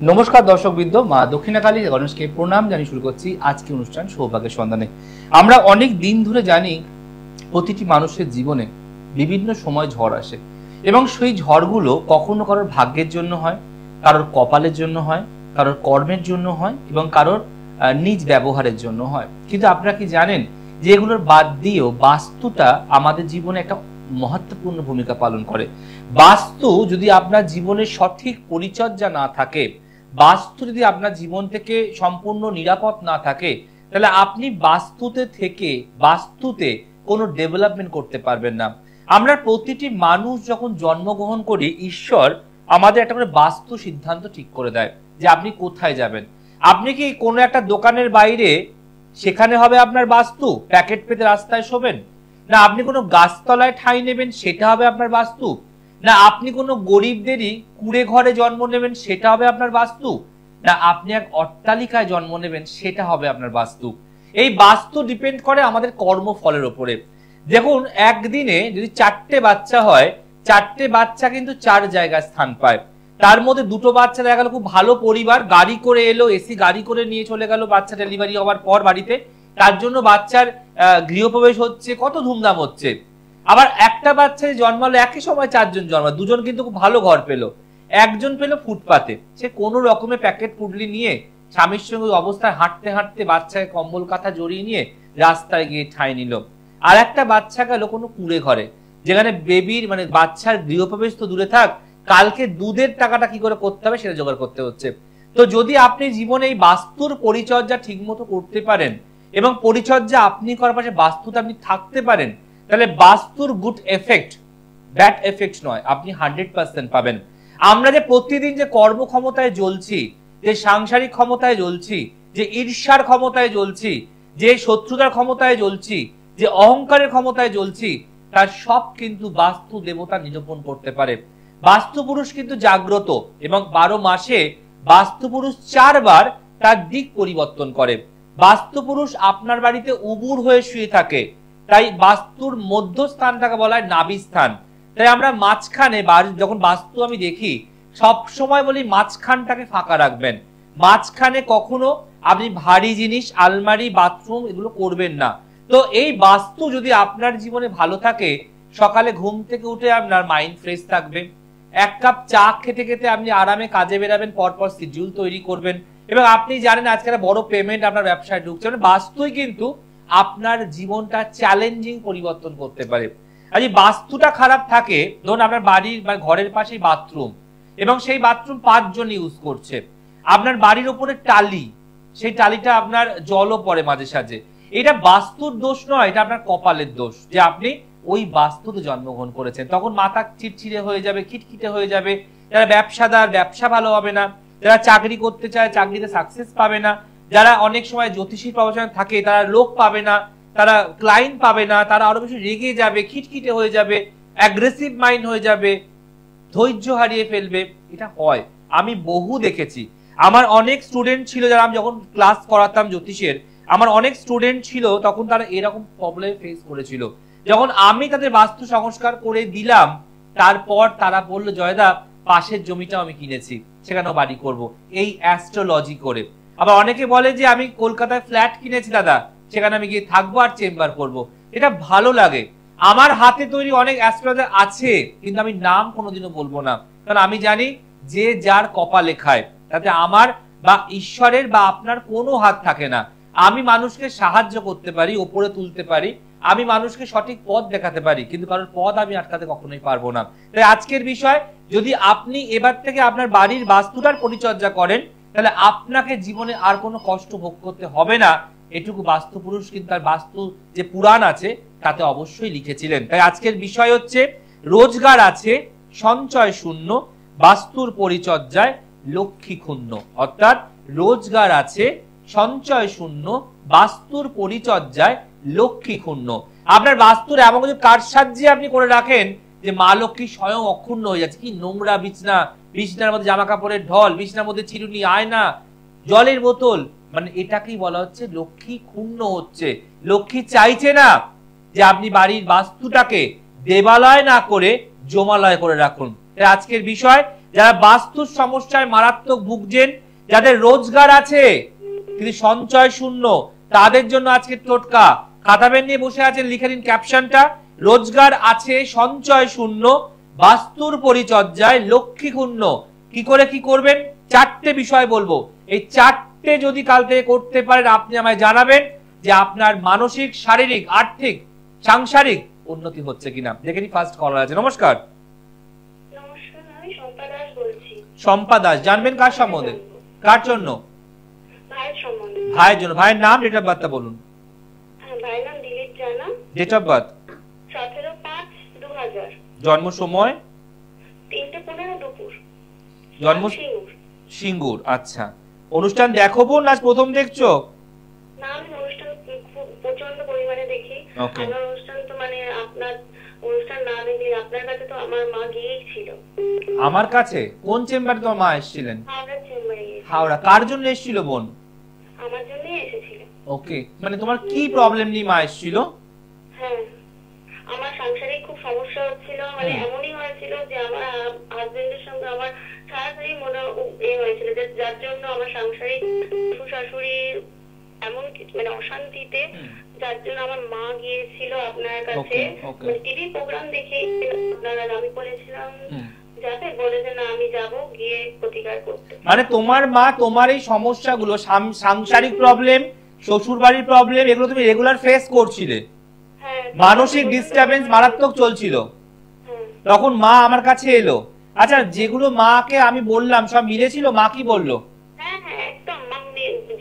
নমস্কার দর্শকবৃন্দ, মা দক্ষিণাকালী গণেশকে প্রণাম জানিয়ে শুরু করছি আজকে অনুষ্ঠান সৌভাগ্যের সন্ধানে। আমরা অনেক দিন ধরে জানি প্রতিটি মানুষের জীবনে বিভিন্ন সময় ঝড় আসে এবং সেই ঝড়গুলো কখনো কারোর ভাগ্যের জন্য হয়, কারোর কপালের জন্য হয়, কারোর কর্মের জন্য হয় এবং কারোর নিজ ব্যবহারের জন্য হয়। কিন্তু আপনারা কি জানেন যে এগুলোর বাদ দিয়েও বাস্তুটা আমাদের জীবনে একটা মহত্বপূর্ণ ভূমিকা পালন করে। বাস্তু যদি আপনার জীবনের সঠিক পরিচর্যা না থাকে, বাস্তু যদি আপনার জীবন থেকে সম্পূর্ণ নিরাপদ না থাকে, তাহলে আপনি বাস্তুতে কোনো ডেভেলপমেন্ট করতে পারবেন না। আমরা প্রতিটি মানুষ যখন জন্মগ্রহণ করি, ঈশ্বর আমাদের একটা করে বাস্তু সিদ্ধান্ত ঠিক করে দেয় যে আপনি কোথায় যাবেন। আপনি কি কোনো একটা দোকানের বাইরে, সেখানে হবে আপনার বাস্তু, প্যাকেট পেতে রাস্তায় শোবেন, না আপনি কোনো গাছতলায় ঠাঁই নেবেন সেটা হবে আপনার বাস্তু, না আপনি কোনো গরিবদেরই কুড়ে ঘরে জন্ম নেবেন সেটা হবে আপনার বাস্তু, না আপনি এক অট্টালিকায় জন্ম নেবেন সেটা হবে আপনার বাস্তু। এই বাস্তু ডিপেন্ড করে আমাদের কর্মফলের উপরে। দেখুন, একদিনে যদি 4টে বাচ্চা হয়, 4টে বাচ্চা কিন্তু 4 জায়গায় স্থান পায়। তার মধ্যে 2টো বাচ্চা দেখা গেল খুব ভালো পরিবার, গাড়ি করে এলো, এসি গাড়ি করে নিয়ে চলে গেল বাচ্চা ডেলিভারি হওয়ার পর বাড়িতে, তার জন্য বাচ্চার গৃহপ্রবেশ হচ্ছে, কত ধুমধাম হচ্ছে। আবার একটা বাচ্চা জন্মালো, একই সময় 4জন জন্মালো, 2জন কিন্তু খুব ভালো ঘর পেলো, একজন পেলো ফুটপাতে, সে কোনো রকমের প্যাকেট পুডলি নিয়ে স্বামীর সঙ্গে অবস্থায় হাঁটতে হাঁটতে বাচ্চাকে কম্বল কাঁথা জড়িয়ে নিয়ে রাস্তায় গিয়ে ঠাঁই নিল। আর একটা বাচ্চা গেল কোনো কুড়ে ঘরে, যেখানে বেবির মানে বাচ্চার গৃহপ্রবেশ তো দূরে থাক, কালকে দুধের টাকাটা কি করে করতে হবে সেটা জোগাড় করতে হচ্ছে। তো যদি আপনি জীবনে এই বাস্তুর পরিচর্যা ঠিক মতো করতে পারেন এবং পরিচর্যা আপনি করার পাশে বাস্তুতে আপনি থাকতে পারেন, তাহলে বাস্তুর গুড এফেক্ট, ব্যাড এফেক্ট নয়, আপনি 100% পাবেন। আমরা যে প্রতিদিন যে কর্মক্ষমতায় জ্বলছি, যে সাংসারিক ক্ষমতায় জ্বলছি, যে ঈর্ষার ক্ষমতায় জ্বলছি, যে শত্রুতার ক্ষমতায় জ্বলছি, যে অহংকারের ক্ষমতায় জ্বলছি, তার সব কিন্তু বাস্তু দেবতা নিরূপণ করতে পারে। বাস্তু পুরুষ কিন্তু জাগ্রত এবং 12 মাসে বাস্তু পুরুষ 4 বার তার দিক পরিবর্তন করে। বাস্তু পুরুষ আপনার বাড়িতে উবুর হয়ে শুয়ে থাকে, তাই বাস্তুর মধ্যস্থানটাকে বলা হয় নাভি স্থান। তাই আমরা মাঝখানে যখন বাস্তু আমি দেখি, সব সময় বলি মাঝখানটাকে ফাঁকা রাখবেন। মাঝখানে কখনো আপনি ভারী জিনিস, আলমারি, বাথরুম এগুলো করবেন না। তো এই বাস্তু যদি আপনার জীবনে ভালো থাকে, সকালে ঘুম থেকে উঠে আপনার মাইন্ড ফ্রেশ থাকবে, 1 কাপ চা খেতে খেতে আপনি আরামে কাজে বেরাবেন, পরপর শিডিউল তৈরি করবেন এবং আপনি জানেন আজকে একটা বড় পেমেন্ট আপনার ব্যবসায় ঢুকছে। মানে বাস্তুই কিন্তু আপনার জীবনটা চ্যালেঞ্জিং পরিবর্তন করতে পারে। আর এই বাস্তুটা খারাপ থাকে, ধরুন আপনার বাড়ির বা ঘরের পাশেই বাথরুম এবং সেই বাথরুম 5 জন ইউজ করছে, আপনার বাড়ির উপরে টালি, সেই টালিটা আপনার জলও পড়ে মাঝে সাঝে, এটা বাস্তুর দোষ নয়, এটা আপনার কপালের দোষ যে আপনি ওই বাস্তুতে জন্মগ্রহণ করেছেন। তখন মাথা চিড়চিড়ে হয়ে যাবে, খিটখিটে হয়ে যাবে, যারা ব্যবসাদার ব্যবসা ভালো হবে না, যারা চাকরি করতে চায় চাকরিতে সাকসেস পাবে না, যারা অনেক সময় জ্যোতিষীর প্রফেশনে থাকে তারা লোক পাবে না, তারা ক্লায়েন্ট পাবে না, তারা আরো বেশি রেগে যাবে, খিটখিটে হয়ে যাবে, অ্যাগ্রেসিভ মাইন্ড হয়ে যাবে, ধৈর্য হারিয়ে ফেলবে। এটা হয়, আমি বহু দেখেছি। আমার অনেক স্টুডেন্ট ছিল, যারা আমি যখন ক্লাস করাতাম জ্যোতিষের, আমার অনেক স্টুডেন্ট ছিল, তখন তারা এরকম প্রবলেম ফেস করেছিল। যখন আমি তাদের বাস্তু সংস্কার করে দিলাম, তারপর তারা বলল, জয়দা পাশের জমিটা আমি কিনেছি, সেখানেও বাড়ি করব, এই অ্যাস্ট্রোলজি করে। আবার অনেকে বলে যে আমি কলকাতায় ফ্ল্যাট কিনেছি দাদা, সেখানে আমি গিয়ে থাকবো আর চেম্বার করব। এটা ভালো লাগে। আমার হাতে তৈরি অনেক অ্যাস্ট্রোলজার আছে, কিন্তু আমি নাম কোনোদিনও বলবো না, কারণ আমি জানি যে যার কপালে খায়, তাতে আমার বা ঈশ্বরের বা আপনার কোনো হাত থাকে না। আমি মানুষকে সাহায্য করতে পারি, ওপরে তুলতে পারি, আমি মানুষকে সঠিক পথ দেখাতে পারি, কিন্তু কারোর পথ আমি আটকাতে কখনোই পারবো না। তাই আজকের বিষয়, যদি আপনি এবার থেকে আপনার বাড়ির বাস্তুটার পরিচর্যা করেন, তাহলে আপনাকে জীবনে আর কোনো কষ্ট ভোগ করতে হবে না। এটুকু বাস্তু পুরুষ কিন্তু তার বাস্তু যে পুরাণ আছে তাতে অবশ্যই লিখেছিলেন। তাই আজকের বিষয় হচ্ছে রোজগার আছে, সঞ্চয় শূন্য, বাস্তুর পরিচর্যায় লক্ষ্মী ক্ষুণ্ণ। অর্থাৎ রোজগার আছে, সঞ্চয় শূন্য, বাস্তুর পরিচর্যায় লক্ষ্মী ক্ষুণ্ণ। আপনার বাস্তুর এমন কিছু কারসাজি আপনি করে রাখেন যে মা লক্ষ্মী স্বয়ং অক্ষুণ্ণ হয়ে যাচ্ছে। কি নোংরা বিছনা, বিছনার মধ্যে জামা কাপড়ের ঢল, বিছনার মধ্যে চিরুনি, আয়না, জলের বোতল, মানে এটাকেই বলা হচ্ছে লক্ষ্মী ক্ষুণ্ণ হচ্ছে। লক্ষ্মী চাইছে না যে আপনি বাড়ির বাস্তুটাকে দেবালয় না করে জমালয় করে রাখুন। আজকের বিষয়, যারা বাস্তুর সমস্যায় মারাত্মক ভুগছেন, যাদের রোজগার আছে কিন্তু সঞ্চয় শূন্য, তাদের জন্য আজকে টোটকা। খাতা পেন নিয়ে বসে আছেন, লিখে নিন ক্যাপশনটা, রোজগার আছে সঞ্চয় শূন্য, বাস্তুর পরিচর্যায় লক্ষ্মী ক্ষুণ্ণ। কি করে কি করবেন, 4টে বিষয় বলবো। এই 4টে যদি কাল থেকে করতে পারেন, আপনি আমায় জানাবেন যে আপনার মানসিক, শারীরিক, আর্থিক, সাংসারিক উন্নতি হচ্ছে কিনা। দেখে নি ফার্স্ট কলার আছে। নমস্কার। নমস্কার, আমি শম্পা দাস বলছি। শম্পা দাস, জানবেন কার সম্বন্ধে, কার জন্য? ভাইয়ের সম্বন্ধে। ভাইয়ের জন্য। ভাইয়ের নাম, ডেট অফ বার্থটা বলুন। ভাইয়ের নাম Dilip Jana. Date of birth 17/5/2000। জন্ম সময় 3:15 দুপুর। জন্ম সিঙ্গুর। আচ্ছা, অনুষ্ঠান দেখো বোন, আজ প্রথম দেখছো? না, আমি অনুষ্ঠান খুব প্রচন্ড পরিমাণে দেখি। আমার অনুষ্ঠান তো মানে আপনার অনুষ্ঠান না দেখলে আপনার কাছে তো আমার মা গিয়েই ছিল। আমার কাছে? কোন চেম্বারে তোমার মা এসেছিলেন? হাওড়া চেম্বারে। হাওড়া। কার জন্য এসেছিল বোন? আমার জন্যই এসেছিল। ওকে, মানে তোমার কি প্রবলেম নিয়ে মা এসেছিল? হ্যাঁ, আমার সাংসারিক খুব সমস্যা হচ্ছিল। মানে এমনই হয়েছিল যে আমার হাজবেন্ডের সঙ্গে আমার সারাসারি মনে হয়েছিল যে যার জন্য আমার সাংসারিক শাশুড়ির এমন মানে অশান্তিতে, যার জন্য আমার মা গিয়েছিল আপনার কাছে। টিভি প্রোগ্রাম দেখে আপনারা, আমি বলেছিলাম যাতে, বলে যে না আমি যাব গিয়ে প্রতিকার করতে। মানে তোমার মা তোমার এই সমস্যাগুলো, সাংসারিক প্রবলেম, শ্বশুর বাড়ির প্রবলেম, এগুলো তুমি রেগুলার ফেস করছিলে, মানসিক ডিস্টারবেন্স মারাত্মক চলছিল, তখন মা আমার কাছে এলো। আচ্ছা, যেগুলো মাকে আমি বললাম সব মিলেছিল? মা কি বললো? হ্যাঁ হ্যাঁ, একদম।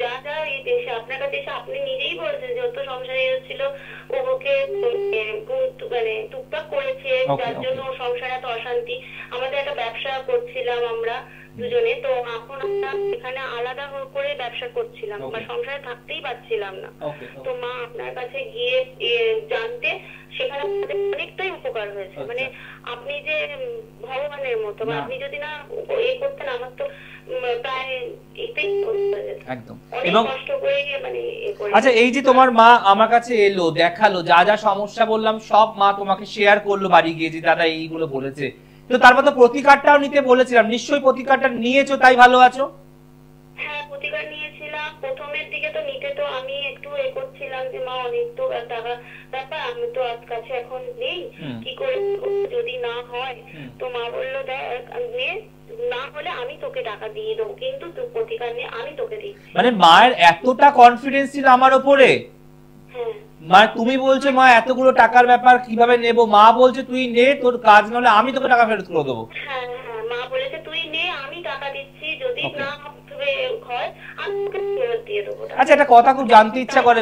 যা যা এই দেশে আপনার কাছে এসে আপনি নিজেই বলছেন যত সংসারে ছিল ওকে মানে টুকটাক করেছে, যার জন্য সংসারে এত অশান্তি। আমাদের একটা ব্যবসা করছিলাম আমরা দুজনে, তো এখন আমরা এখানে আলাদা করে ব্যবসা করছিলাম, বা সংসারে থাকতেই পারছিলাম না। তো মা আপনার কাছে গিয়ে জানতে, সেখানে অনেকটাই উপকার হয়েছে। মানে আপনি যে ভগবানের মতো, আপনি যদি না এ করতেন আমার তো প্রায় এটাই একদম। এবং কষ্ট করে মানে। আচ্ছা, এই যে তোমার মা আমার কাছে এলো, দেখালো, যা যা সমস্যা বললাম সব মা তোমাকে শেয়ার করলো বাড়ি গিয়ে, যে দাদা এইগুলো বলেছে, তো তারপর তো প্রতিকারটাও নিতে বলেছিলাম, নিশ্চয়ই প্রতিকারটা নিয়েছো, তাই ভালো আছো? হ্যাঁ, প্রতিকার নিয়েছিলাম। প্রথমের দিকে তো নিতে তো আমি একটু করছিলাম যে মা অনেক তো টাকা ব্যাপার, আমি তো আজ কাছে এখন নেই, কি করে যদি না হয়। তো মা বললো দেখ না হলে আমি তোকে টাকা দিয়ে দেবো, কিন্তু তুই প্রতিকার নিয়ে আমি তোকে দিচ্ছি। মানে মায়ের এতটা কনফিডেন্স ছিল আমার উপরে? হ্যাঁ। মা তুমি বলছো মা এতগুলো টাকার ব্যাপার কিভাবে নেব, মা বলছে তুই নে, তোর কাজ না হলে আমি তোকে টাকা ফেরত করে দেবো। হ্যাঁ হ্যাঁ, মা বলেছে তুই নে, আমি টাকা দিচ্ছি, যদি না হয় আমি তোকে ফেরত দিয়ে দেবো। আচ্ছা, একটা কথা খুব জানতে ইচ্ছা করে,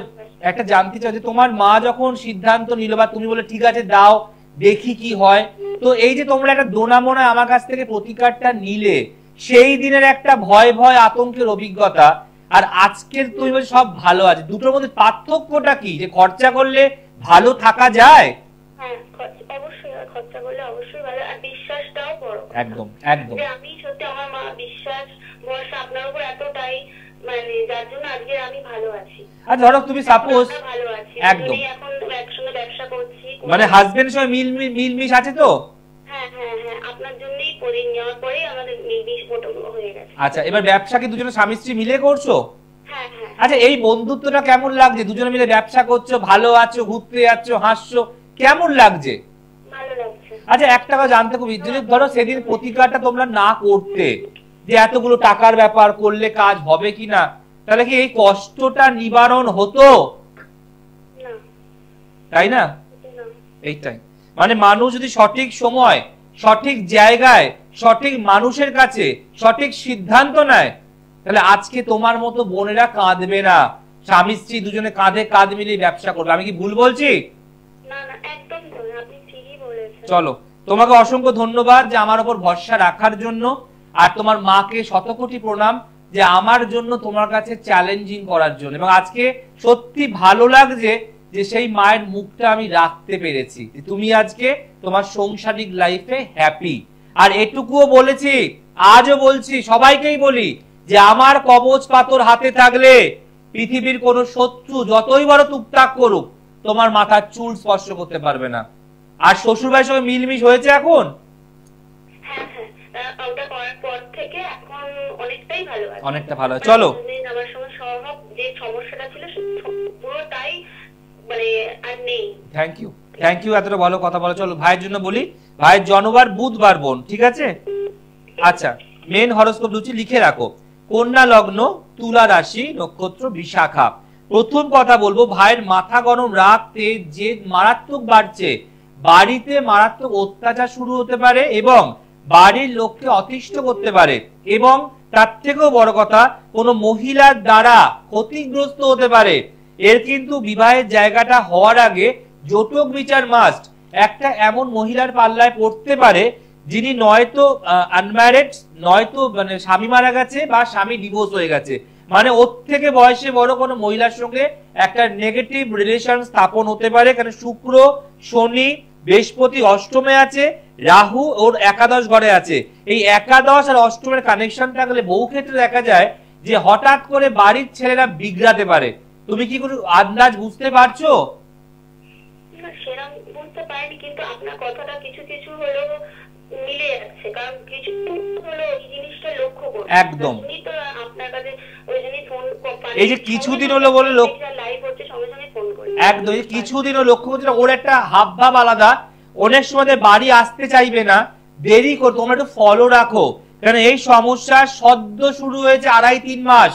একটা জানতে চাই যে তোমার মা যখন সিদ্ধান্ত নিল, বা তুমি বলে ঠিক আছে দাও দেখি কি হয়, তো এই যে তোমরা একটা দোনামোনা আমার কাছ থেকে প্রতিকারটা নিলে, সেই দিনের একটা ভয় ভয় আতঙ্কের অভিজ্ঞতা, আর আজকের তুমি বলছো সব ভালো আছে, দুটোর মধ্যে পার্থক্যটা কি? যে খরচা করলে ভালো থাকা যায়? হ্যাঁ, অবশ্যই খরচা করলে অবশ্যই ভালো, আর বিশ্বাসটাও বড়। একদম একদম। আমি সত্যি আমার মা বিশ্বাস ভরসা আপনার উপর এতটাই, মানে যার জন্য আজকে আমি ভালো আছি। আর ধরো তুমি সাপোজ ভালো আছি, একদম এখন একসঙ্গে ব্যবসা করছি, মানে হাজবেন্ডের সঙ্গে মিল আছে তো? হ্যাঁ হ্যাঁ হ্যাঁ, আপনার জন্যই করে নেওয়ার পরেই আমাদের মিল মোটামুটি হয়ে গেছে। আচ্ছা, এবার ব্যবসা কি দুজনে স্বামী স্ত্রী মিলে করছো? হ্যাঁ হ্যাঁ। আচ্ছা, এই বন্ধুত্বটা কেমন লাগছে? দুজনে মিলে ব্যবসা করছো, ভালো আছো, ঘুরতে যাচ্ছো, হাসছো, কেমন লাগছে? ভালো লাগছে। আচ্ছা, একটা কথা জানতে খুব ইচ্ছে, ধরো সেদিন প্রতিকারটা তোমরা না করতে, যে এতগুলো টাকার ব্যাপার করলে কাজ হবে কিনা, তাহলে কি এই কষ্টটা নিবারণ হতো? না। তাই না? এইটাই মানে, মানুষ যদি সঠিক সময়, সঠিক জায়গায়, সঠিক মানুষের কাছে সঠিক সিদ্ধান্ত নেয়, তাহলে আজকে তোমার মতো বোনেরা কাঁদবে না, স্বামী স্ত্রী দুজনে কাঁধে কাঁধ মিলিয়ে ব্যবসা করবে। আমি কি ভুল বলছি? না না, একদম আপনি ঠিকই বলেছেন। চলো, তোমাকে অসংখ্য ধন্যবাদ যে আমার উপর ভরসা রাখার জন্য, আর তোমার মাকে শতকোটি প্রণাম যে আমার জন্য তোমার কাছে চ্যালেঞ্জিং করার জন্য। এবং আজকে সত্যি ভালো লাগছে যে সেই মায়ের মুখটা আমি রাখতে পেরেছি, তুমি আজকে তোমার সংসারিক লাইফে হ্যাপি। আর এটুকুও বলেছি, আজও বলছি, সবাইকেই বলি যে আমার কবচ পাথর হাতে থাকলে পৃথিবীর কোন শত্রু যতই বড় টুকটাক করুক তোমার মাথার চুল স্পর্শ করতে পারবে না। আর শ্বশুর ভাইয়ের সঙ্গে মিলমিশ হয়েছে এখন? হ্যাঁ হ্যাঁ, ওটা অনেকটাই ভালো আছে, অনেকটা ভালো আছে। চলো, আমার সঙ্গে সব যে সমস্যাটা ছিল পুরোটাই মানে আর নেই। থ্যাংক ইউ এতটা ভালো কথা বলো। চলো ভাইয়ের জন্য বলি, ভাইয়ের জন্মবার বুধবার বোন, ঠিক আছে? আচ্ছা, মেন হরোস্কোপ দুটি লিখে রাখো। কন্যা লগ্ন, তুলা রাশি, নক্ষত্র বিশাখা। প্রথম কথা বলবো, ভাইয়ের মাথা গরম, রাগ, তেজ, জেদ মারাত্মক বাড়ছে। বাড়িতে মারাত্মক অত্যাচার শুরু হতে পারে এবং বাড়ির লোককে অতিষ্ঠ করতে পারে, এবং তার থেকেও বড় কথা, কোনো মহিলার দ্বারা ক্ষতিগ্রস্ত হতে পারে। এর কিন্তু বিবাহের জায়গাটা হওয়ার আগে জটক বিচার মাস্ট। একটা এমন মহিলার পাল্লায় পড়তে পারে যিনি নয়তো আনম্যারিড, নয়তো মানে স্বামী মারা গেছে বা স্বামী ডিভোর্স হয়ে গেছে, মানে ওর থেকে বয়সে বড় কোনো মহিলার সঙ্গে একটা নেগেটিভ রিলেশন স্থাপন হতে পারে। কারণ শুক্র, শনি, বৃহস্পতি অষ্টমে আছে, রাহু ওর একাদশ ঘরে আছে। এই একাদশ আর অষ্টমের কানেকশন থাকলে বহু ক্ষেত্রে দেখা যায় যে হঠাৎ করে বাড়ির ছেলেরা বিগড়াতে পারে। তুমি কি কোনো আন্দাজ বুঝতে পারছো? সেরকম বুঝতে পারিনি, কিন্তু আপনার কথাটা কিছু কিছু হলো মিলে যাচ্ছে, কারণ কিছু হলো এই জিনিসটা লক্ষ্য করছি। একদম, তো আপনার কাছে ওই জন্যই ফোন, এই যে কিছুদিন হলো বলে লাইভ হচ্ছে সঙ্গে সঙ্গে ফোন করি। একদম, এই কিছুদিন হলো লক্ষ্য করছি, ওর একটা হাব ভাব আলাদা। অনেক সময় বাড়ি আসতে চাইবে না, দেরি করে। তোমরা একটু ফলো রাখো, কারণ এই সমস্যা সদ্য শুরু হয়েছে, 2.5-3 মাস,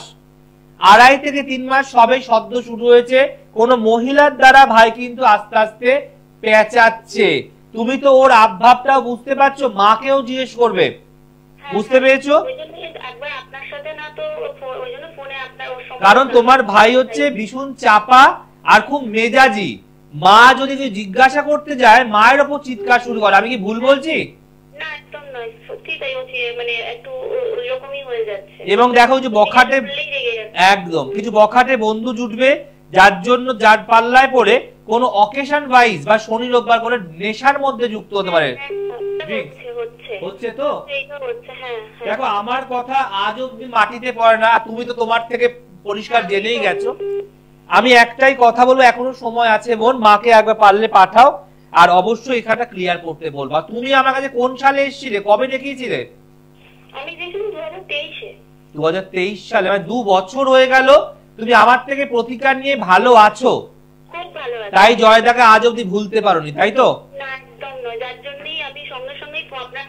2.5 থেকে 3 মাস সবে সদ্য শুরু হয়েছে। কোন মহিলার দ্বারা ভাই কিন্তু আস্তে আস্তে পেঁচাচ্ছে। তুমি তো ওর আবভাবটাও বুঝতে পারছো, মাকেও জিজ্ঞেস করবে, বুঝতে পেরেছো? কারণ তোমার ভাই হচ্ছে ভীষণ চাপা আর খুব মেজাজি। মা যদি জিজ্ঞাসা করতে যায়, মায়ের ওপর চিৎকার শুরু করে। আমি কি ভুল বলছি? না, একদম নয়, সত্যি তাই হচ্ছে, মানে একটু ওইরকমই হয়ে যাচ্ছে। এবং দেখো যে বখাটে, একদম কিছু বখাটে বন্ধু জুটবে, যার জন্য যার পাল্লায় পড়ে কোনো অকেশন ওয়াইজ বা শনি রোববার করে নেশার মধ্যে যুক্ত হতে পারে। হচ্ছে তো? দেখো, আমার কথা আজ অব্দি মাটিতে পড়ে না, তুমি তো তোমার থেকে পরিষ্কার জেনেই গেছো। আমি একটাই কথা বলবো, এখনো সময় আছে বোন, মাকে একবার পারলে পাঠাও, আর অবশ্যই এখানটা ক্লিয়ার করতে বলবা। তুমি আমার কাছে কোন সালে এসেছিলে, কবে দেখিয়েছিলে? আমি দেখেছি 2023-এ। 2023 সালে, মানে 2 বছর হয়ে গেল। তুমি আমার থেকে প্রতিকার নিয়ে ভালো আছো, খুব ভালো আছি। তাই জয়দাকে আজ অবধি ভুলতে পারোনি, তাই তো? না, একদম নয়, যার জন্যই আমি সঙ্গে সঙ্গে আপনার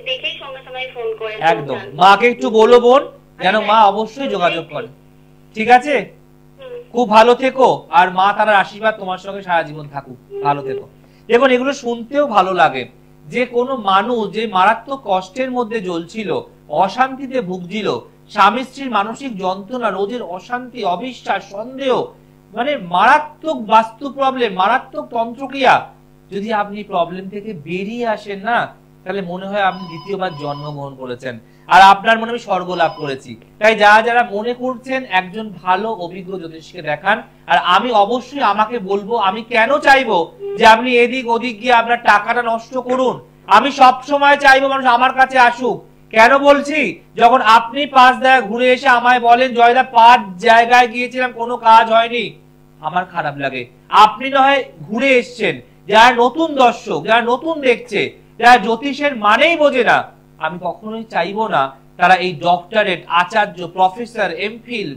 দেখেই সঙ্গে সঙ্গে ফোন করে। একদম, মাকে একটু বলো বোন, যেন মা অবশ্যই যোগাযোগ করে, ঠিক আছে? খুব ভালো থেকো, আর মা তার আশীর্বাদ তোমার সঙ্গে সারা জীবন থাকুক। ভালো থেকো। দেখুন, এগুলো শুনতেও ভালো লাগে যে কোনো মানুষ যে মারাত্মক কষ্টের মধ্যে জ্বলছিল, অশান্তিতে ভুগছিল, স্বামী স্ত্রীর মানসিক যন্ত্রণা, রোজের অশান্তি, অবিশ্বাস, সন্দেহ, মানে মারাত্মক বাস্তু প্রবলেম, মারাত্মক তন্ত্রক্রিয়া, যদি আপনি প্রবলেম থেকে বেরিয়ে আসেন না, তাহলে মনে হয় আপনি দ্বিতীয়বার জন্মগ্রহণ করেছেন, আর আপনার মনে আমি স্বর্গ লাভ করেছি। তাই যারা মনে করছেন একজন ভালো অভিজ্ঞ জ্যোতিষকে দেখান। আর আমি অবশ্যই আমাকে বলবো, আমি কেন চাইবো যে আপনি এদিক ওদিক গিয়ে আপনার টাকাটা নষ্ট করুন। আমি সব সময় চাইবো মানুষ আমার কাছে আসুক। কেন বলছি? যখন আপনি 5 জায়গা ঘুরে এসে আমায় বলেন, জয়দা 5 জায়গায় গিয়েছিলাম, কোনো কাজ হয়নি, আমার খারাপ লাগে। আপনি না হয় ঘুরে এসছেন, যারা নতুন দর্শক, যারা নতুন দেখছে, যারা জ্যোতিষের মানেই বোঝে না, আমি কখনোই চাইবো না তারা এই ডক্টরেট, আচার্য, প্রফেসর, এমফিল,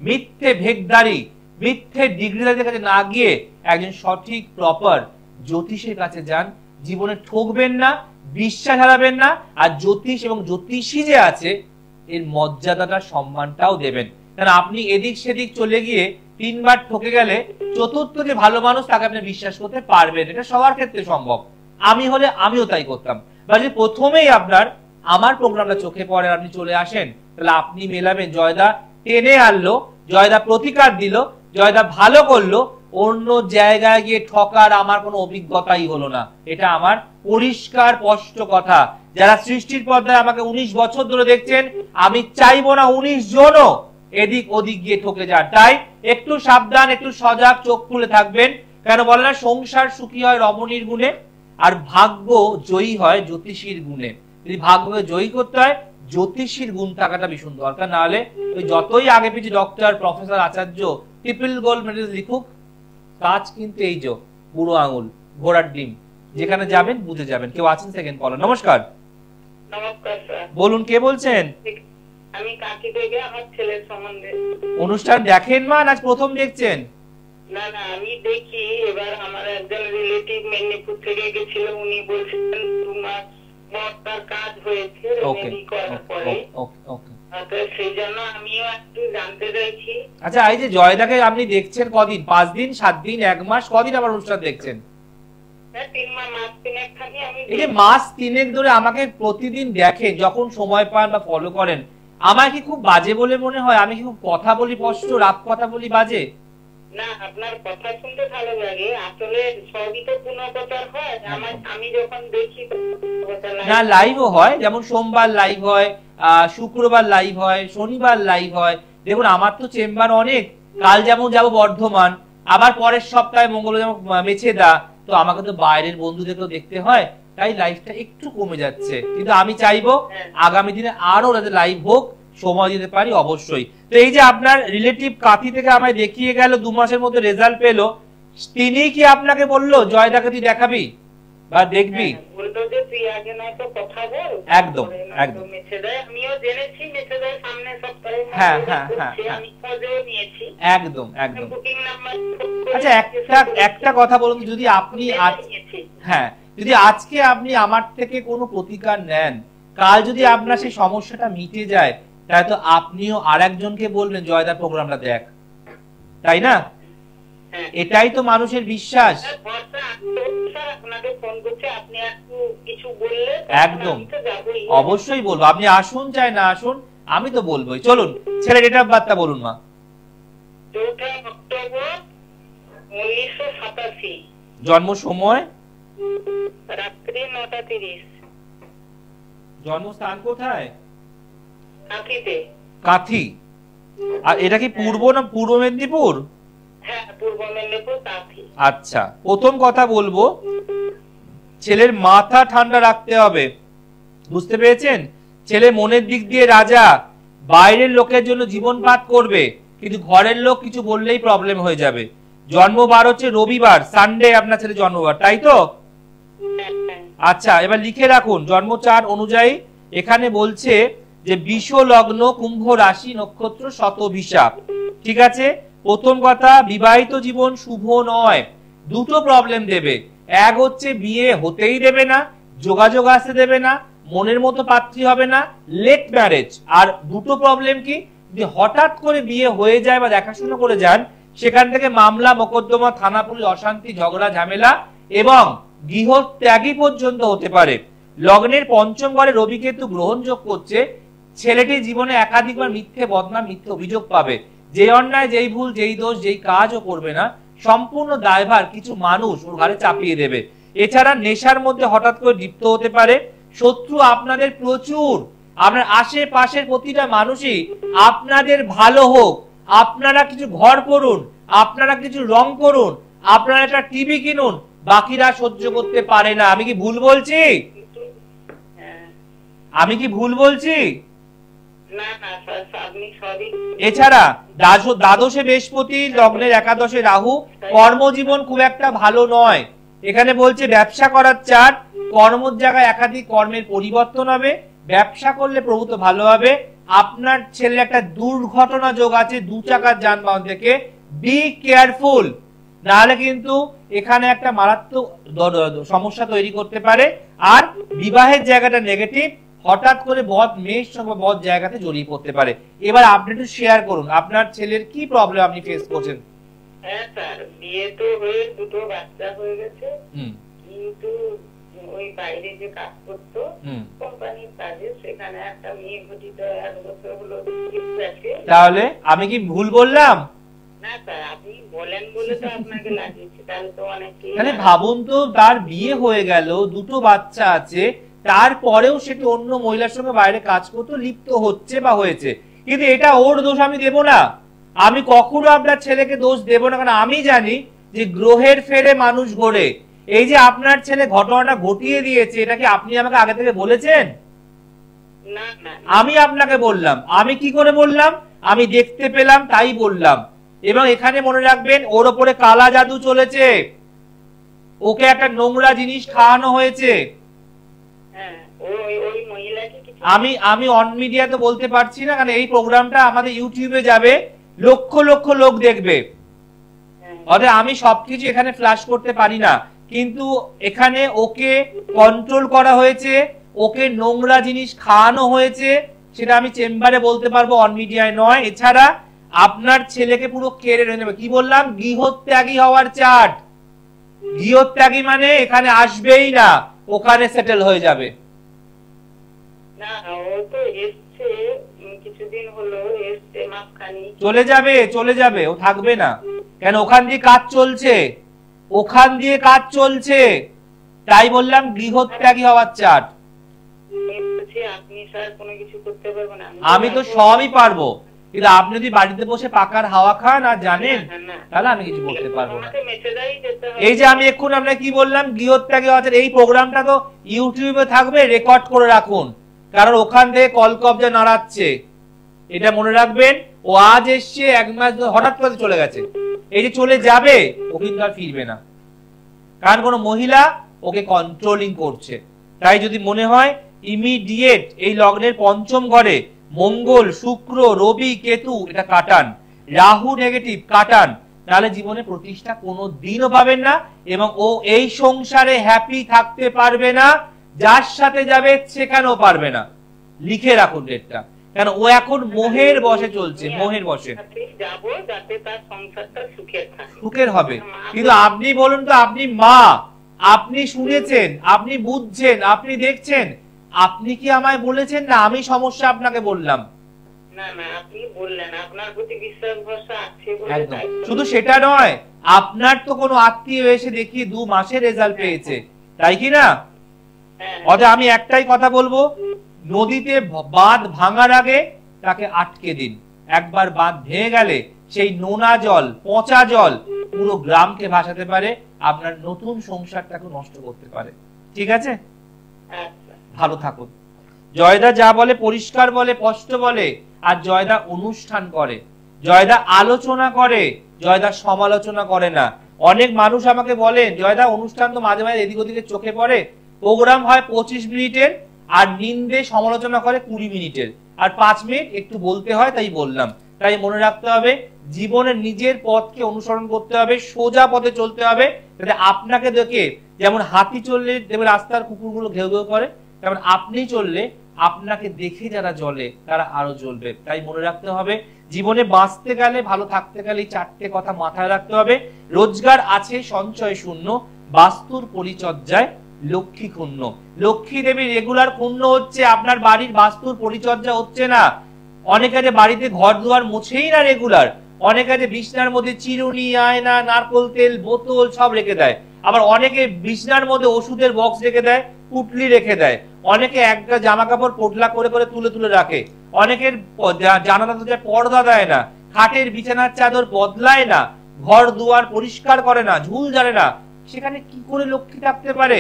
মিথ্যে ভেগদারি, মিথ্যে ডিগ্রিদারদের কাছে না গিয়ে একজন সঠিক প্রপার জ্যোতিষের কাছে যান। জীবনে ঠকবেন না, বিশ্বাস হারাবেন না, আর জ্যোতিষ এবং জ্যোতিষী যে আছে এর মর্যাদাটা, সম্মানটাও দেবেন। কারণ আপনি এদিক সেদিক চলে গিয়ে 3 বার ঠকে গেলে চতুর্থ যে ভালো মানুষ তাকে আপনি বিশ্বাস করতে পারবেন। এটা সবার ক্ষেত্রে সম্ভব। আমি হলে আমিও তাই করতাম। বা যদি প্রথমেই আপনার আমার প্রোগ্রামটা চোখে পড়ে আপনি চলে আসেন, তাহলে আপনি মেলাবেন জয়দা টেনে আনলো, জয়দা প্রতিকার দিল, জয়দা ভালো করলো, অন্য জায়গায় গিয়ে ঠকার আমার কোনো অভিজ্ঞতাই হলো না। এটা আমার পরিষ্কার স্পষ্ট কথা। যারা সৃষ্টির পর্দায় আমাকে 19 বছর ধরে দেখছেন, আমি চাইবো না 19 জনও এদিক ওদিক গিয়ে ঠকে যান। তাই একটু সাবধান, একটু সজাগ, চোখ খুলে থাকবেন। কেন বলে না, সংসার সুখী হয় রমণীর গুণে, আর ভাগ্য জয়ী হয় জ্যোতিষীর গুণে। যদি ভাগ্যকে জয়ী করতে হয়, জ্যোতিষীর গুণ থাকাটা ভীষণ দরকার। না হলে ওই যতই আগে পিছিয়ে ডক্টর, প্রফেসর, আচার্য, ট্রিপল গোল্ড মেডেল লিখুক, কাজ কিন্তু এই যে বুড়ো আঙুল, ঘোড়ার ডিম, যেখানে যাবেন বুঝে যাবেন। কেউ আছেন সেকেন্ড কলার? নমস্কার, নমস্কার স্যার। বলুন, কে বলছেন? আমি কাকি থেকে আমার ছেলের সম্বন্ধে। অনুষ্ঠান দেখেন মা, আজ প্রথম দেখছেন? না না, আমি দেখি। এবার আমার একজন রিলেটিভ মেদিনীপুর থেকে গেছিল, উনি বলছিলেন 2 মাস পর তার কাজ হয়েছে রেমেডি করার পরে। সেই জন্য আমিও একটু জানতে চাইছি। আচ্ছা, এই যে জয়দাকে আপনি দেখছেন কদিন? 5 দিন, 7 দিন, 1 মাস, কদিন আবার অনুষ্ঠান দেখছেন? 3 মাস 3 খানি আমি। এই যে মাস 3 ধরে আমাকে প্রতিদিন দেখেন, যখন সময় পান বা ফলো করেন, আমার কি খুব বাজে বলে মনে হয়? আমি কি খুব কথা বলি স্পষ্ট, রাত কথা বলি বাজে? না, আপনার কথা শুনতে ভালো লাগে। আসলে সবই তো পুনঃপ্রচার হয়। আমি যখন দেখি না, লাইভও হয়, যেমন সোমবার লাইভ হয়, শুক্রবার লাইভ হয়, শনিবার লাইভ হয়। দেখুন, আমার তো চেম্বার অনেক। কাল যেমন যাব বর্ধমান, আবার পরের সপ্তাহে মঙ্গলবার যেমন মেছেদা, তো আমাকে তো বাইরের বন্ধুদেরকেও দেখতে হয়, তাই লাইভটা একটু কমে যাচ্ছে। কিন্তু আমি চাইবো আগামী দিনে আরো যাতে লাইভ হোক, সময় দিতে পারি অবশ্যই। তো এই যে আপনার রিলেটিভ কাথি থেকে আমায় দেখিয়ে গেল, 2 মাসের মধ্যে রেজাল্ট পেলো, তিনি কি আপনাকে বললো জয়দাকে তুই দেখাবি বা দেখবি? বলতো যে তুই আগে নয়তো কথা বল। একদম একদম। আমিও জেনেছি মেছেদার সামনে সপ্তাহে। হ্যাঁ হ্যাঁ হ্যাঁ, আমি খোঁজও নিয়েছি। একদম একদম। Booking number. আচ্ছা, একটা কথা বলুন, যদি আপনি যদি আজকে আপনি আমার থেকে কোনো প্রতিকার নেন, কাল যদি আপনার সেই সমস্যাটা মিটে যায়, তাই তো আপনিও আরেকজনকে বলবেন জয়দার প্রোগ্রামটা দেখ, তাই না? এটাই তো মানুষের বিশ্বাস। একদম, অবশ্যই বলবো। আপনি আসুন চাই না আসুন, আমি তো বলবোই। চলুন, ছেলে ডেট অফ বার্থটা বলুন মা। 4 অক্টোবর 1987। জন্ম সময়? রাত্রি 9:30। জন্মস্থান কোথায়? কাঁথিতে। কাঁথি। আর এটা কি পূর্ব না পূর্ব মেদিনীপুর? হ্যাঁ, পূর্ব মেদিনীপুর কাঁথি। আচ্ছা, প্রথম কথা বলবো, ছেলের মাথা ঠান্ডা রাখতে হবে, বুঝতে পেরেছেন? ছেলে মনের দিক দিয়ে রাজা, বাইরের লোকের জন্য জীবনপাত করবে, কিন্তু ঘরের লোক কিছু বললেই প্রবলেম হয়ে যাবে। জন্মবার হচ্ছে রবিবার, সানডে আপনার ছেলে জন্মবার, তাই তো? আচ্ছা, এবার লিখে রাখুন জন্ম চার্ট অনুযায়ী। এখানে বলছে যে বিষ লগ্ন, কুম্ভ রাশি, নক্ষত্র শতভিষা। ঠিক আছে? প্রথম কথা, বিবাহিত জীবন শুভ নয়, দুটো প্রবলেম দেবে। এক হচ্ছে বিয়ে হতেই দেবে না, যোগাযোগ আসতে দেবে না, মনের মতো পাত্রী হবে না, লেট ম্যারেজ। আর দুটো প্রবলেম কি, যদি হঠাৎ করে বিয়ে হয়ে যায় বা দেখাশোনা করে যান, সেখান থেকে মামলা মোকদ্দমা, থানা পুলিশ, অশান্তি, ঝগড়া, ঝামেলা এবং গৃহ ত্যাগী পর্যন্ত হতে পারে। লগ্নের পঞ্চম ঘরে রবি কেতু গ্রহণযোগ করছে, ছেলেটি জীবনে একাধিকবার মিথ্যে বদনাম, মিথ্যে অভিযোগ পাবে। যে অন্যায়, যেই ভুল, যেই দোষ, যেই কাজও করবে না, সম্পূর্ণ দায়ভার কিছু মানুষ ওর ঘাড়ে চাপিয়ে দেবে। এছাড়া নেশার মধ্যে হঠাৎ করে লিপ্ত হতে পারে। শত্রু আপনাদের প্রচুর, আপনার আশেপাশের প্রতিটা মানুষই আপনাদের ভালো হোক, আপনারা কিছু ঘর করুন, আপনারা কিছু রং করুন, আপনারা একটা টিভি কিনুন, বাকিরা সহ্য করতে পারে না। আমি কি ভুল বলছি? আমি কি ভুল বলছি? এছাড়া দ্বাদশে বৃহস্পতি, লগ্নের একাদশে রাহু, কর্মজীবন খুব একটা ভালো নয়। এখানে বলছে ব্যবসা করার চার্ট, কর্মের জায়গায় একাধিক কর্মের পরিবর্তন হবে, ব্যবসা করলে প্রভূত ভালো হবে। আপনার ছেলে একটা দুর্ঘটনা যোগ আছে 2 চাকার যানবাহন থেকে, বি কেয়ারফুল, নাহলে কিন্তু এখানে একটা মারাত্মক সমস্যা তৈরি করতে পারে। আর বিবাহের জায়গাটা নেগেটিভ, হঠাৎ করে বদ মেয়ের সঙ্গে বদ জায়গাতে জড়িয়ে পড়তে পারে। এবার আপনি একটু শেয়ার করুন আপনার ছেলের কি প্রবলেম আপনি ফেস করছেন। হ্যাঁ স্যার, বিয়ে তো হয়ে 2টো বাচ্চা হয়ে গেছে, কিন্তু ওই বাইরে যে কাজ করতো কোম্পানির কাজে, সেখানে একটা মেয়ে ঘটিত 1 বছর হলো। তাহলে আমি কি ভুল বললাম? না স্যার, আপনি বলেন বলে তো আপনাকে লাগিয়েছে, তাহলে তো অনেকে। তাহলে ভাবুন তো, তার বিয়ে হয়ে গেল, 2টো বাচ্চা আছে, তারপরেও সেটি অন্য মহিলার সঙ্গে বাইরে কাজ করতে লিপ্ত হচ্ছে বা হয়েছে। কিন্তু এটা ওর দোষ আমি দেব না, আমি কখনো আপনার ছেলেকে দোষ দেব না, কারণ আমি জানি যে গ্রহের ফেরে মানুষ ঘোরে। এই যে আপনার ছেলে ঘটনাটা ঘটিয়ে দিয়েছে, এটা কি আপনি আমাকে আগে থেকে বলেছেন? না না, আমি আপনাকে বললাম। আমি কি করে বললাম? আমি দেখতে পেলাম তাই বললাম। এবং এখানে মনে রাখবেন, ওর ওপরে কালা জাদু চলেছে, ওকে একটা নোংরা জিনিস খাওয়ানো হয়েছে। ওই মহিলাকে কিছু আমি অন মিডিয়া তো বলতে পারছি না, কারণ এই প্রোগ্রামটা আমাদের ইউটিউবে যাবে, লক্ষ লক্ষ লোক দেখবে। অতএব আমি সবকিছু এখানে ফ্ল্যাশ করতে পারি না, কিন্তু এখানে ওকে কন্ট্রোল করা হয়েছে, ওকে নোংরা জিনিস খাওয়ানো হয়েছে, সেটা আমি চেম্বারে বলতে পারবো, অন মিডিয়ায় নয়। এছাড়া আপনার ছেলেকে পুরো কেড়ে নেবে। কি বললাম? গৃহত্যাগী হওয়ার চার্ট। গৃহত্যাগী মানে এখানে আসবেই না, ওখানে সেটেল হয়ে যাবে। না ও তো এসছে, কিছুদিন হলো এসছে, মাঝখানে চলে যাবে, চলে যাবে, ও থাকবে না। কেন? ওখান দিয়ে কাজ চলছে, ওখান দিয়ে কাজ চলছে, তাই বললাম গৃহত্যাগী হওয়ার চার্ট। আপনি স্যার কোনো কিছু করতে পারবেন না? আমি তো সবই পারবো, কিন্তু আপনি যদি বাড়িতে বসে পাকার হাওয়া খান আর জানেন, তাহলে আমি কিছু করতে পারবো না। এই যে আমি এখন আমরা কি বললাম, গৃহত্যাগী হওয়ার চার্ট, এই প্রোগ্রামটা তো ইউটিউবে থাকবে, রেকর্ড করে রাখুন, কারণ ওখান থেকে কল কবজা নাড়াচ্ছে, এটা মনে রাখবেন। ও আজ এসছে, 1 মাস হঠাৎ করে চলে গেছে, এই যে চলে যাবে, ও কিন্তু আর ফিরবে না, কারণ কোন মহিলা ওকে কন্ট্রোলিং করছে। তাই যদি মনে হয় ইমিডিয়েট এই লগ্নের পঞ্চম ঘরে মঙ্গল, শুক্র, রবি, কেতু এটা কাটান, রাহু নেগেটিভ কাটান, তাহলে জীবনে প্রতিষ্ঠা কোনো দিনও পাবেন না, এবং ও এই সংসারে হ্যাপি থাকতে পারবে না, যার সাথে যাবে সেখানেও পারবে না। লিখে রাখুন ডেটটা, কেন ও এখন মোহের বশে চলছে, মোহের বশে। যাবো যাতে তার সংসারটা সুখের হবে। কিন্তু আপনি বলুন তো, আপনি মা, আপনি শুনেছেন, আপনি বুঝছেন, আপনি দেখছেন, আপনি কি আমায় বলেছেন না আমি সমস্যা আপনাকে বললাম? না না, আপনি বললেন আপনার প্রতি বিশ্বাস ভরসা আছে বলে। একদম। শুধু সেটা নয়, আপনার তো কোনো আত্মীয় এসে দেখিয়ে 2 মাসের রেজাল্ট পেয়েছে, তাই কি না? অতএব আমি একটাই কথা বলবো, নদীতে বাঁধ ভাঙার আগে তাকে আটকে দিন। একবার বাঁধ ভেঙে গেলে সেই নোনা জল, পচা জল পুরো গ্রামকে ভাসাতে পারে, আপনার নতুন সংসারটাকে নষ্ট করতে পারে। ঠিক আছে? ভালো থাকুন। জয়দা যা বলে পরিষ্কার বলে, স্পষ্ট বলে, আর জয়দা অনুষ্ঠান করে, জয়দা আলোচনা করে, জয়দা সমালোচনা করে না। অনেক মানুষ আমাকে বলেন, জয়দা অনুষ্ঠান তো মাঝে মাঝে এদিক ওদিকে চোখে পড়ে, প্রোগ্রাম হয় 25 মিনিটের, আর নিন্দে সমালোচনা করে 20 মিনিটের, আর 5 মিনিট একটু বলতে হয়, তাই বললাম। তাই মনে রাখতে হবে, জীবনের নিজের পথকে অনুসরণ করতে হবে, সোজা পথে চলতে হবে, যাতে আপনাকে দেখে, যেমন হাতি চললে দেখবে রাস্তার কুকুরগুলো ঘেউ ঘেউ করে, তেমন আপনি চললে আপনাকে দেখে যারা জ্বলে তারা আরো জ্বলবে। তাই মনে রাখতে হবে, জীবনে বাঁচতে গেলে, ভালো থাকতে গেলে এই 4টে কথা মাথায় রাখতে হবে। রোজগার আছে, সঞ্চয় শূন্য, বাস্তুর পরিচর্যায় লক্ষ্মী ক্ষুণ্ণ। লক্ষ্মী দেবী রেগুলার ক্ষুণ্ণ হচ্ছে, আপনার বাড়ির বাস্তুর পরিচর্যা হচ্ছে না। অনেকে যে বাড়িতে ঘর দুয়ার মুছেই না রেগুলার, অনেকে যে বিছনার মধ্যে চিরুনি, আয়না, নারকোল তেল, বোতল সব রেখে দেয়, আবার অনেকে বিছনার মধ্যে ওষুধের বক্স রেখে দেয়, পুটলি রেখে দেয়, অনেকে একটা জামা কাপড় পোটলা করে করে তুলে তুলে রাখে, অনেকের জানালা দরজা পর্দা দেয় না, খাটের বিছানার চাদর বদলায় না, ঘর দুয়ার পরিষ্কার করে না, ঝুল ঝাড়ে না, সেখানে কি করে লক্ষ্মী থাকতে পারে?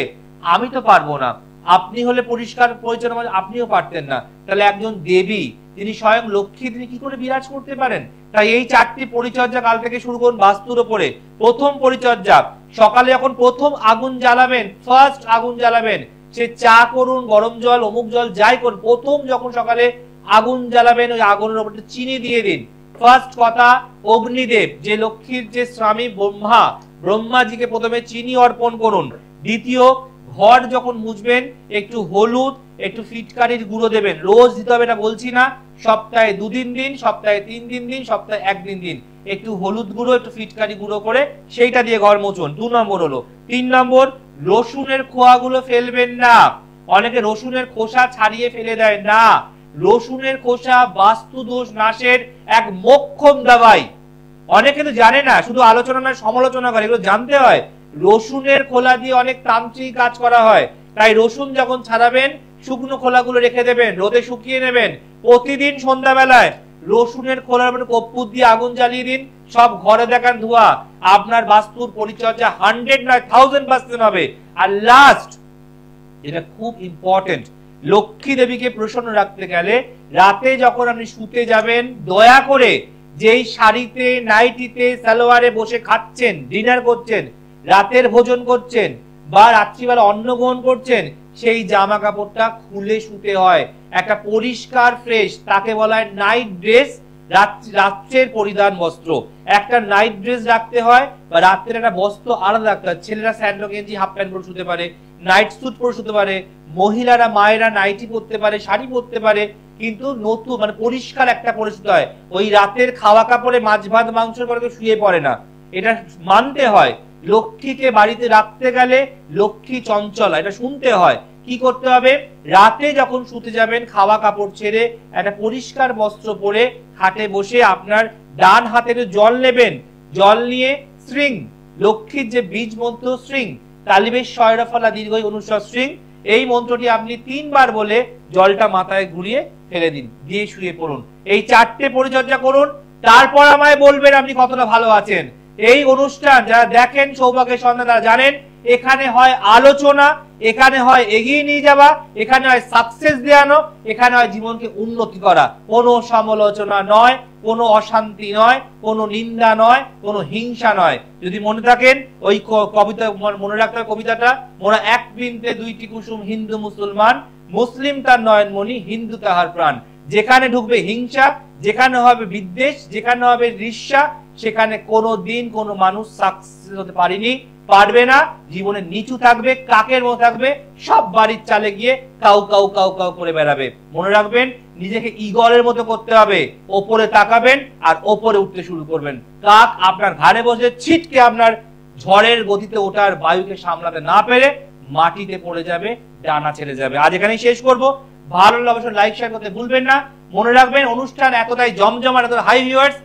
আমি তো পারবো না। আপনি হলে পরিষ্কার পরিচ্ছন্ন, আপনিও পারতেন না, তাহলে একজন দেবী, তিনি স্বয়ং লক্ষ্মী, তিনি কি করে বিরাজ করতে পারেন? তাই এই 4টি পরিচর্যা কাল থেকে শুরু করুন বাস্তুর উপরে। প্রথম পরিচর্যা, সকালে যখন প্রথম আগুন জ্বালাবেন, ফার্স্ট আগুন জ্বালাবেন, সে চা করুন, গরম জল, অমুক জল, যাই করুন, প্রথম যখন সকালে আগুন জ্বালাবেন, ওই আগুনের উপর চিনি দিয়ে দিন। ফার্স্ট কথা, অগ্নিদেব যে লক্ষ্মীর যে স্বামী ব্রহ্মা, ব্রহ্মাজিকে প্রথমে চিনি অর্পণ করুন। দ্বিতীয়, ঘর যখন মুছবেন একটু হলুদ, একটু ফিটকারির গুঁড়ো দেবেন। রোজ দিতে হবে না বলছি না, সপ্তাহে 2 দিন দিন, সপ্তাহে 3 দিন দিন, সপ্তাহে 1 দিন দিন, একটু হলুদ গুঁড়ো, একটু ফিটকারি গুঁড়ো করে সেইটা দিয়ে ঘর মুছুন। 2 নম্বর হলো। 3 নম্বর, রসুনের খোয়াগুলো ফেলবেন না। অনেকে রসুনের খোসা ছাড়িয়ে ফেলে দেয় না। রসুনের খোসা বাস্তু দোষ নাশের এক মোক্ষম দাওয়াই। অনেকে তো জানে না, শুধু আলোচনা না সমালোচনা করে, এগুলো জানতে হয়। রসুনের খোলা দিয়ে অনেক তান্ত্রিক কাজ করা হয়। তাই রসুন যখন ছাড়াবেন, শুকনো খোলাগুলো রেখে দেবেন, রোদে শুকিয়ে নেবেন। প্রতিদিন সন্ধ্যাবেলায় রসুনের খোলার উপরে কর্পূর দিয়ে আগুন জ্বালিয়ে দিন, সব ঘরে দেখান ধোঁয়া। আপনার বাস্তুর পরিচর্যা 100 নয় 1000% হবে। আর লাস্ট, এটা খুব ইম্পর্টেন্ট, লক্ষ্মী দেবীকে প্রসন্ন রাখতে গেলে রাতে যখন আপনি শুতে যাবেন, দয়া করে যেই শাড়িতে, নাইটিতে, সালোয়ারে বসে খাচ্ছেন, ডিনার করছেন, রাতের ভোজন করছেন, বা রাত্রিবেলা অন্ন গ্রহণ করছেন, সেই জামা কাপড়টা খুলে শুতে হয়। একটা পরিষ্কার ফ্রেশ, তাকে বলা হয় নাইট ড্রেস, রাত্রের পরিধান বস্ত্র। একটা নাইট ড্রেস রাখতে হয় বা রাত্রের একটা বস্ত্র আলাদা রাখতে হয়। ছেলেরা স্যান্ডো গেঞ্জি হাফ প্যান্ট পরে শুতে পারে, নাইট স্যুট পরে শুতে পারে, মহিলারা মায়েরা নাইটি পরতে পারে, শাড়ি পরতে পারে, কিন্তু নতুন মানে পরিষ্কার একটা পরে শুতে হয়। ওই রাতের খাওয়া কাপড়ে মাছ ভাত মাংসের পরে শুয়ে পড়ে না, এটা মানতে হয়। লক্ষ্মীকে বাড়িতে রাখতে গেলে লক্ষ্মী চঞ্চলা, এটা শুনতে হয়। কি করতে হবে? রাতে যখন শুতে যাবেন খাওয়া কাপড় ছেড়ে একটা পরিষ্কার বস্ত্র পরে খাটে বসে আপনার ডান হাতে জল নেবেন, জল নিয়ে শ্রীং, লক্ষ্মীর যে বীজ মন্ত্র শ্রীং, তালিবেশ শয়রফলা দীর্ঘই অনুস্বার শ্রীং, এই মন্ত্রটি আপনি 3 বার বলে জলটা মাথায় ঘুরিয়ে ফেলে দিন, দিয়ে শুয়ে পড়ুন। এই 4টে পরিচর্যা করুন, তারপর আমায় বলবেন আপনি কতটা ভালো আছেন। এই অনুষ্ঠান যারা দেখেন সৌভাগ্যের সন্ধান, তারা জানেন এখানে হয় আলোচনা, এখানে হয় এগিয়ে নিয়ে যাওয়া, এখানে হয় সাকসেস দেওয়ানো, এখানে হয় জীবনকে উন্নতি করা। কোনো সমালোচনা নয়, কোনো অশান্তি নয়, কোনো নিন্দা নয়, কোনো হিংসা নয়। যদি মনে থাকেন ওই কবিতা মনে রাখতে হবে, কবিতাটা মোরা এক বৃন্তে দুইটি কুসুম, হিন্দু মুসলমান, মুসলিম তার নয়নমণি, হিন্দু তাহার প্রাণ। যেখানে ঢুকবে হিংসা, যেখানে হবে বিদ্বেষ, যেখানে হবে ঈর্ষা, সেখানে কোনোদিন কোনো মানুষ সাকসেস হতে পারবে না। জীবনে নিচু থাকবে, কাকের মতো থাকবে, সব বাড়ির চালে গিয়ে কাউ কাউ কাউ কাউ করে বেড়াবে। মনে রাখবেন নিজেকে ঈগলের মতো করতে হবে, ওপরে তাকাবেন আর ওপরে উঠতে শুরু করবেন। কাক আপনার ঘাড়ে বসে ছিটকে আপনার ঝড়ের গতিতে ওঠার বায়ুকে সামলাতে না পেরে মাটিতে পড়ে যাবে, ডানা ছেড়ে যাবে। আজ এখানেই শেষ করব। ভালো লাগলে অবশ্যই লাইক শেয়ার করতে ভুলবেন না। মনে রাখবেন অনুষ্ঠান এতটাই জমজমাট, এতটা হাই ভিউয়ার্স,